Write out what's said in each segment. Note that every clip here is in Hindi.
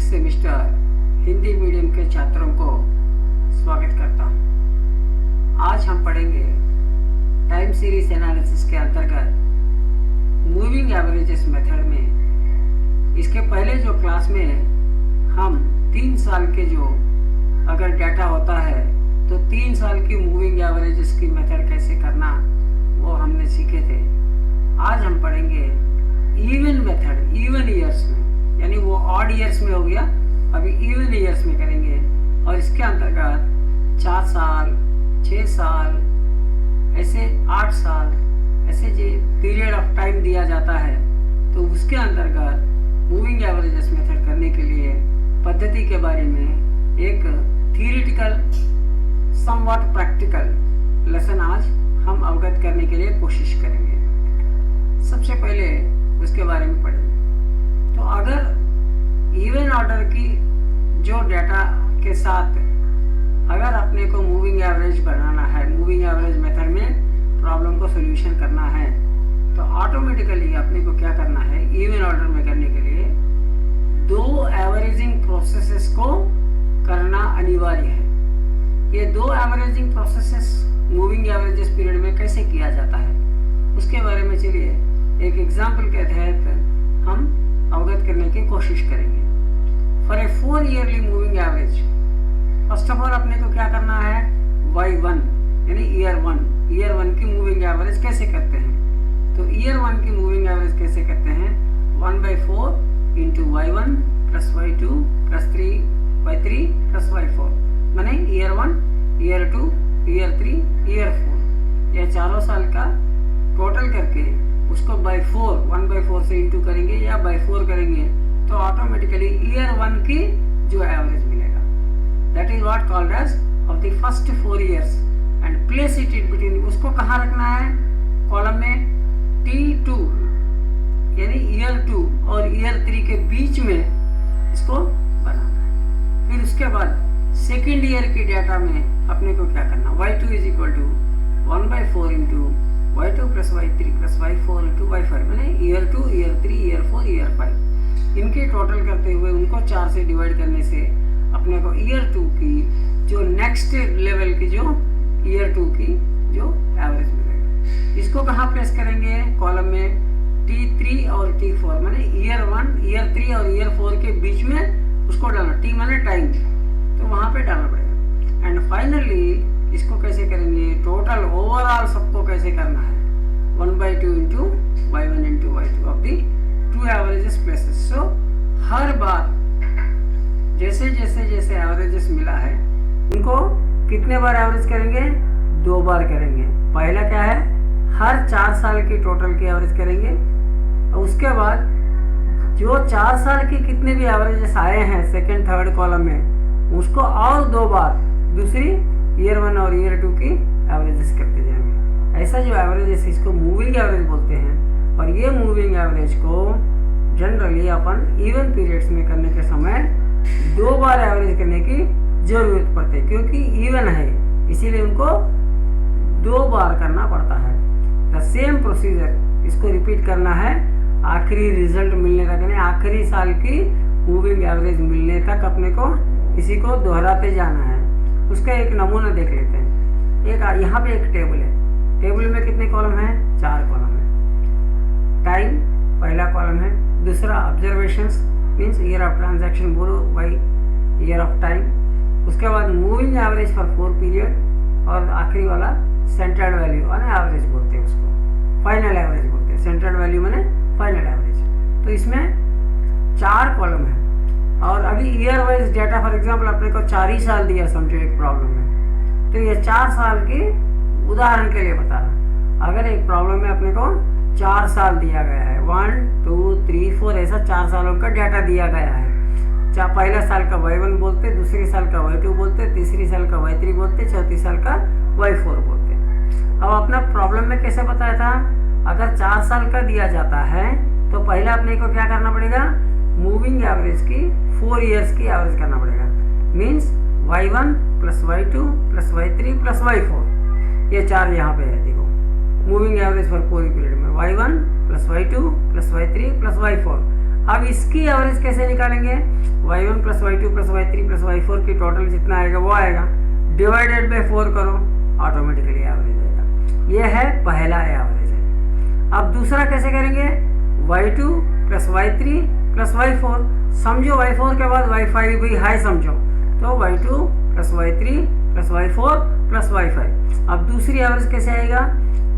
सेमिस्टर हिंदी मीडियम के छात्रों को स्वागत करता हूँ। आज हम पढ़ेंगे टाइम सीरीज एनालिसिस के अंतर्गत मूविंग एवरेजेस मेथड में। इसके पहले जो क्लास में हम 3 साल के जो अगर डाटा होता है तो 3 साल की मूविंग एवरेजेस की मेथड कैसे करना वो हमने सीखे थे। आज हम पढ़ेंगे इवन मेथड, इवन ईयर्स में, यानी वो ऑड ईयर्स में हो गया, अभी इवन ईयर्स में करेंगे। और इसके अंतर्गत 4 साल, 6 साल, ऐसे 8 साल, ऐसे जो पीरियड ऑफ टाइम दिया जाता है तो उसके अंतर्गत मूविंग एवरेजेस मेथड करने के लिए पद्धति के बारे में एक थियरिटिकल समवॉट प्रैक्टिकल लेसन आज हम अवगत करने के लिए कोशिश करेंगे। सबसे पहले उसके बारे में पढ़ेंगे। तो अगर इवन ऑर्डर की जो डाटा के साथ अगर अपने को मूविंग एवरेज बनाना है, मूविंग एवरेज मेथड में प्रॉब्लम को सॉल्यूशन करना है, तो ऑटोमेटिकली अपने को क्या करना है, इवन ऑर्डर में करने के लिए 2 एवरेजिंग प्रोसेसेस को करना अनिवार्य है। ये 2 averaging processes moving averages period में कैसे किया जाता है उसके बारे में चलिए एक एग्जाम्पल के तहत हम अवगत करने की कोशिश करेंगे। For a 4 yearly moving average, first of all अपने को क्या करना है, y1 यानी ईयर 1 की मूविंग एवरेज कैसे करते हैं। तो ईयर 1 की मूविंग एवरेज कैसे करते हैं, 1/4 into y1 plus y2 plus 3/3 plus y4, माने ईयर 1, ईयर 2, ईयर 3, ईयर 4, ये चारों साल का टोटल करके उसको बाई 4, 1/4 से इंटू करेंगे या बाई 4 करेंगे तो ऑटोमेटिकली ईयर 1 की जो एवरेज मिलेगा, that is what called as of the first 4 years and place it in between. उसको कहाँ रखना है, कॉलम में T2 यानी ईयर 2 और ईयर 3 के बीच में इसको बनाना है। फिर उसके बाद सेकेंड ईयर की डाटा में अपने को क्या करना, y2 is equal to 1/4 into y2 plus y3 plus y4 into y5, मैंने ईयर 2, ईयर 3, ईयर 4, ईयर 5 इनके टोटल करते हुए उनको 4 से डिवाइड करने से अपने को ईयर 2 की जो नेक्स्ट लेवल की जो ईयर 2 की जो एवरेज मिलेगा। इसको कहाँ प्लेस करेंगे, कॉलम में T3 और T4, मैंने ईयर 1, ईयर 3 और ईयर 4 के बीच में उसको डालना, T माने टाइम, तो वहाँ पे डालना पड़ेगा। एंड फाइनली इसको कैसे करेंगे, टोटल ओवरऑल सबको कैसे करना है, 1/2 into y1 into y2 of the 2 averages places. So हर बार जैसे एवरेजेस मिला है उनको कितने बार एवरेज करेंगे, 2 बार करेंगे। पहला क्या है, हर 4 साल की टोटल की एवरेज करेंगे और उसके बाद जो 4 साल की कितने भी एवरेजेस आए हैं सेकेंड थर्ड कॉलम में उसको और 2 बार दूसरी ईयर 1 और ईयर 2 की एवरेजेस करते जाएंगे। ऐसा जो एवरेजेस इसको मूविंग एवरेज बोलते हैं। और ये मूविंग एवरेज को जनरली अपन इवन पीरियड्स में करने के समय 2 बार एवरेज करने की जरूरत पड़ती है, क्योंकि इवन है इसीलिए उनको 2 बार करना पड़ता है। द सेम प्रोसीजर इसको रिपीट करना है आखिरी रिजल्ट मिलने तक, यानी आखिरी साल की मूविंग एवरेज मिलने तक अपने को इसी को दोहराते जाना है। उसका एक नमूना देख लेते हैं। एक यहाँ पे एक टेबल है, टेबल में कितने कॉलम हैं, 4 कॉलम है। टाइम पहला कॉलम है, दूसरा observations means year of transaction बोलो बाई ईयर ऑफ टाइम। उसके बाद मूविंग एवरेज फॉर 4 पीरियड और आखिरी वाला सेंट्रल वैल्यू माने एवरेज बोलते हैं, उसको फाइनल एवरेज बोलते हैं। सेंट्रल वैल्यू माने फाइनल एवरेज। तो इसमें 4 कॉलम है और अभी year wise data for example अपने को 4 ही साल दिया समझो एक प्रॉब्लम में, तो ये 4 साल की उदाहरण के लिए बता रहा। अगर एक प्रॉब्लम में अपने को 4 साल दिया गया है, 1, 2, 3, 4 ऐसा 4 सालों का डाटा दिया गया है। पहला साल का y1 बोलते, दूसरे साल का y2 बोलते, तीसरी साल का y3 बोलते, चौथी साल का y4 बोलते। अब अपना प्रॉब्लम में कैसे बताया था, अगर 4 साल का दिया जाता है तो पहले अपने को क्या करना पड़ेगा, मूविंग एवरेज की 4 ईयर्स की एवरेज करना पड़ेगा। Means y1 plus y2 plus y3 plus y4, ये 4 यहाँ पे है। देखो मूविंग एवरेज फॉर 4 पीरियड में y1 plus y2 plus y3 plus y4। अब इसकी एवरेज कैसे निकालेंगे? y1 plus y2 plus y3 plus y4 की टोटल जितना आएगा वो आएगा, डिवाइडेड बाई 4 करो, ऑटोमेटिकली एवरेज आएगा। ये है पहला एवरेज है। अब दूसरा कैसे करेंगे? y2 plus y3 plus y4, समझो y4 के बाद y5 भी हाई समझो, तो y2 plus y3 plus y4 plus y5। अब दूसरी एवरेज कैसे आएगा?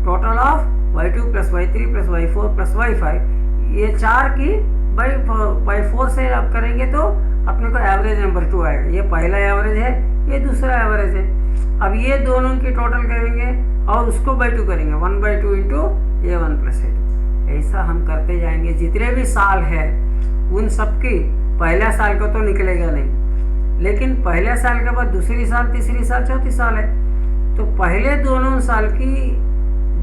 Total of y2 plus y3 plus y4 plus y5, ये 4 की बाई 4 से आप करेंगे तो अपने को एवरेज नंबर 2 आएगा। ये पहला एवरेज है, ये दूसरा एवरेज है। अब ये दोनों की टोटल करेंगे और उसको बाई 2 करेंगे, 1/2 इंटू A1 प्लस A2। ऐसा हम करते जाएंगे। जितने भी साल है उन सब की पहला साल को तो निकलेगा नहीं, लेकिन पहले साल के बाद दूसरी साल, तीसरी साल, चौथी साल है, तो पहले दोनों साल की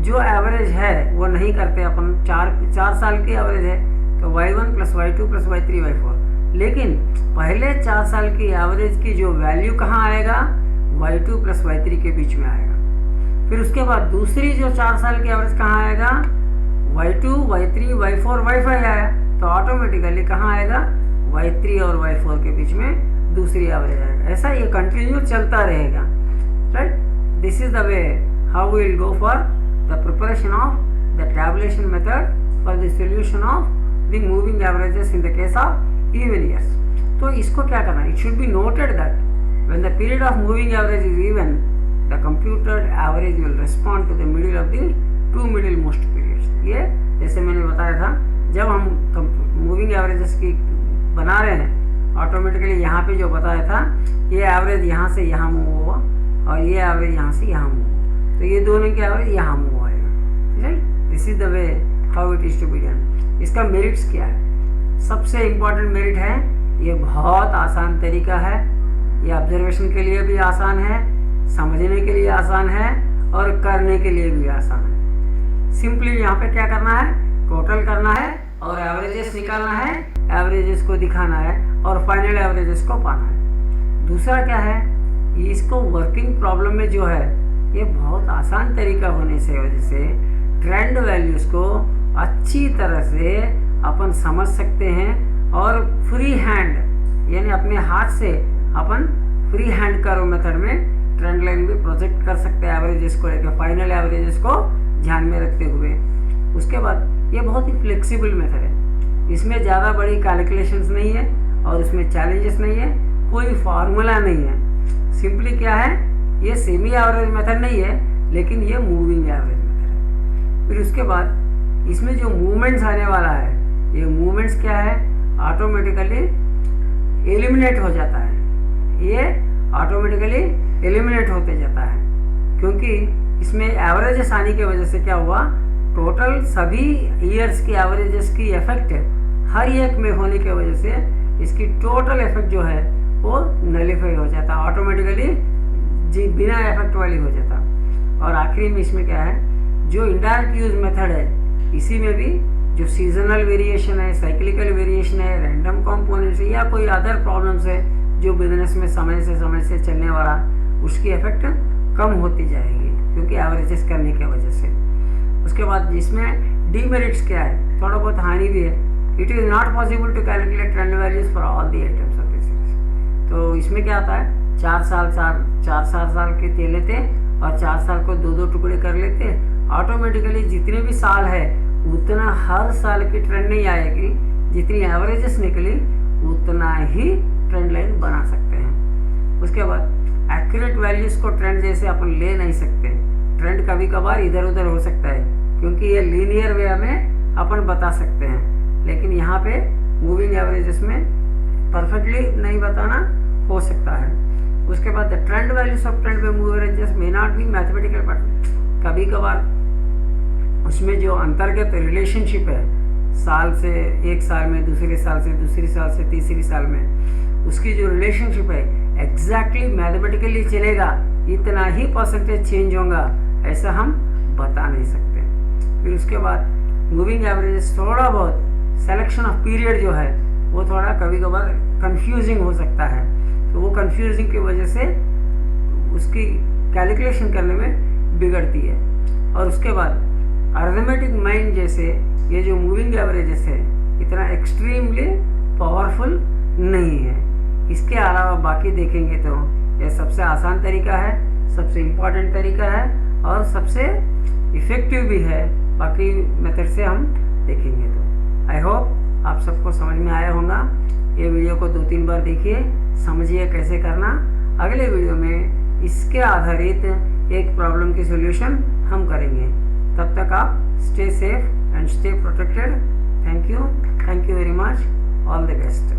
जो एवरेज है वो नहीं करते अपन। 4 साल की एवरेज है तो y1 plus y2 plus y3 y4, लेकिन पहले 4 साल की एवरेज की जो वैल्यू कहाँ आएगा? y2 प्लस y3 के बीच में आएगा। फिर उसके बाद दूसरी जो 4 साल की एवरेज कहाँ आएगा? y2 y3 y4 y5 आया, तो ऑटोमेटिकली कहाँ आएगा? y3 और y4 के बीच में दूसरी एवरेज आएगा। ऐसा ये कंटिन्यू चलता रहेगा, right? This is the way how we will go for the preparation of the tabulation method for the solution of the moving averages in the case of even years. तो इसको क्या करना? It should be noted that when the period of moving average is even, the computed average will respond to the middle of the 2 middle most periods. ये जैसे मैंने बताया था, जब हम मूविंग एवरेजेस की बना रहे हैं, ऑटोमेटिकली यहाँ पे जो बताया था, ये एवरेज यहाँ से यहाँ मूव हुआ और ये एवरेज यहाँ से यहाँ मूव हुआ, तो ये दोनों की एवरेज यहाँ मूव आएगा, right? This is the way how it is to be done. इसका मेरिट्स क्या है? सबसे इम्पोर्टेंट मेरिट है, ये बहुत आसान तरीका है, ये ऑब्जर्वेशन के लिए भी आसान है, समझने के लिए आसान है और करने के लिए भी आसान है। सिंपली यहाँ पे क्या करना है? टोटल करना है और एवरेजेस निकालना है, एवरेजेस को दिखाना है और फाइनल एवरेजेस को पाना है। दूसरा क्या है? इसको वर्किंग प्रॉब्लम में जो है, ये बहुत आसान तरीका होने से वजह से ट्रेंड वैल्यूज़ को अच्छी तरह से अपन समझ सकते हैं और फ्री हैंड यानी अपने हाथ से अपन फ्री हैंड कर्व मेथड में ट्रेंड लाइन भी प्रोजेक्ट कर सकते हैं एवरेजेस को लेकर, फाइनल एवरेजेस को ध्यान में रखते हुए। उसके बाद ये बहुत ही फ्लेक्सिबल मेथड है, इसमें ज़्यादा बड़ी कैलकुलेशंस नहीं है और उसमें चैलेंजेस नहीं है, कोई फार्मूला नहीं है। सिंपली क्या है, ये सेमी एवरेज मेथड नहीं है, लेकिन ये मूविंग एवरेज मेथड है। फिर उसके बाद इसमें जो मूवमेंट्स आने वाला है, ये मूवमेंट्स क्या है? ऑटोमेटिकली एलिमिनेट हो जाता है, ये ऑटोमेटिकली एलिमिनेट होते जाता है, क्योंकि इसमें एवरेजेस आने की वजह से क्या हुआ? टोटल सभी ईयर्स की एवरेजेस की इफेक्ट हर एक में होने की वजह से इसकी टोटल इफेक्ट जो है वो नलीफाई हो जाता, ऑटोमेटिकली जी बिना इफेक्ट वाली हो जाता। और आखिरी में इसमें क्या है? जो इनडायरेक्ट यूज मेथड है, इसी में भी जो सीजनल वेरिएशन है, साइक्लिकल वेरिएशन है, रैंडम कंपोनेंट्स है या कोई अदर प्रॉब्लम्स है जो बिजनेस में समय से चलने वाला, उसकी इफेक्ट कम होती जाएगी क्योंकि एवरेजेस करने की वजह से। उसके बाद इसमें डीमेरिट्स क्या है? थोड़ा बहुत हानि भी है। It is not possible to calculate trend values for all the items of this. तो इसमें क्या होता है? 4 साल के लेते और 4 साल को 2 टुकड़े कर लेते, ऑटोमेटिकली जितने भी साल है उतना हर साल की ट्रेंड नहीं आएगी, जितनी एवरेजेस निकली उतना ही ट्रेंड लाइन बना सकते हैं। उसके बाद एक्यूरेट वैल्यूज़ को ट्रेंड जैसे अपन ले नहीं सकते, ट्रेंड कभी कभार इधर उधर हो सकता है क्योंकि ये लीनियर वे में अपन बता सकते हैं, लेकिन यहाँ पे मूविंग एवरेजेस में परफेक्टली नहीं बताना हो सकता है। उसके बाद the trend values of trend में move averages may not be mathematical, but कभी कभार उसमें जो अंतर्गत रिलेशनशिप है, साल से एक साल में, दूसरे साल से दूसरी साल से तीसरी साल में, उसकी जो रिलेशनशिप है एग्जैक्टली मैथमेटिकली चलेगा, इतना ही परसेंटेज चेंज होगा, ऐसा हम बता नहीं सकते। फिर उसके बाद मूविंग एवरेजेस थोड़ा बहुत सिलेक्शन ऑफ पीरियड जो है वो थोड़ा कभी कभार कंफ्यूजिंग हो सकता है, तो वो कंफ्यूजिंग की वजह से उसकी कैलकुलेशन करने में बिगड़ती है। और उसके बाद अर्थमेटिक माइंड जैसे ये जो मूविंग एवरेजेस है इतना एक्सट्रीमली पावरफुल नहीं है। इसके अलावा बाकी देखेंगे तो यह सबसे आसान तरीका है, सबसे इम्पोर्टेंट तरीका है और सबसे इफ़ेक्टिव भी है। बाकी मेथड से हम देखेंगे तो आई होप आप सबको समझ में आया होगा। ये वीडियो को 2-3 बार देखिए, समझिए कैसे करना। अगले वीडियो में इसके आधारित एक प्रॉब्लम की सॉल्यूशन हम करेंगे। तब तक आप stay safe and stay protected. Thank you very much, all the best.